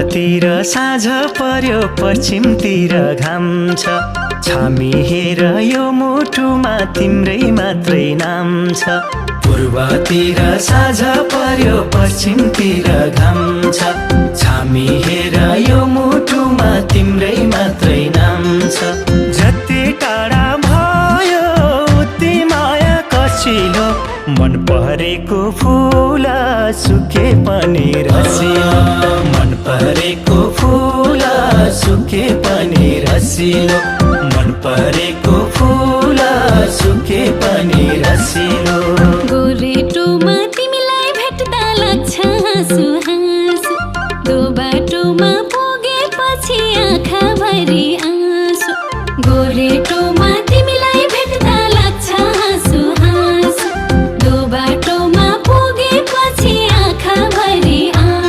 पूर्वतिर साँझ पर्यो पश्चिमतिर घाम छ छामी हेर यो मुटुमा तिम्रै मात्रै नाम छ पूर्वतिर साँझ पर्यो पश्चिमतिर घाम छ छामी हेर यो मुटुमा तिम्रै मात्रै नाम छ जति टाढा भयो उति माया कसिलो मन परेको फूल सुके पनि रसिलो मन परेको फूल सुके पनि रसिलो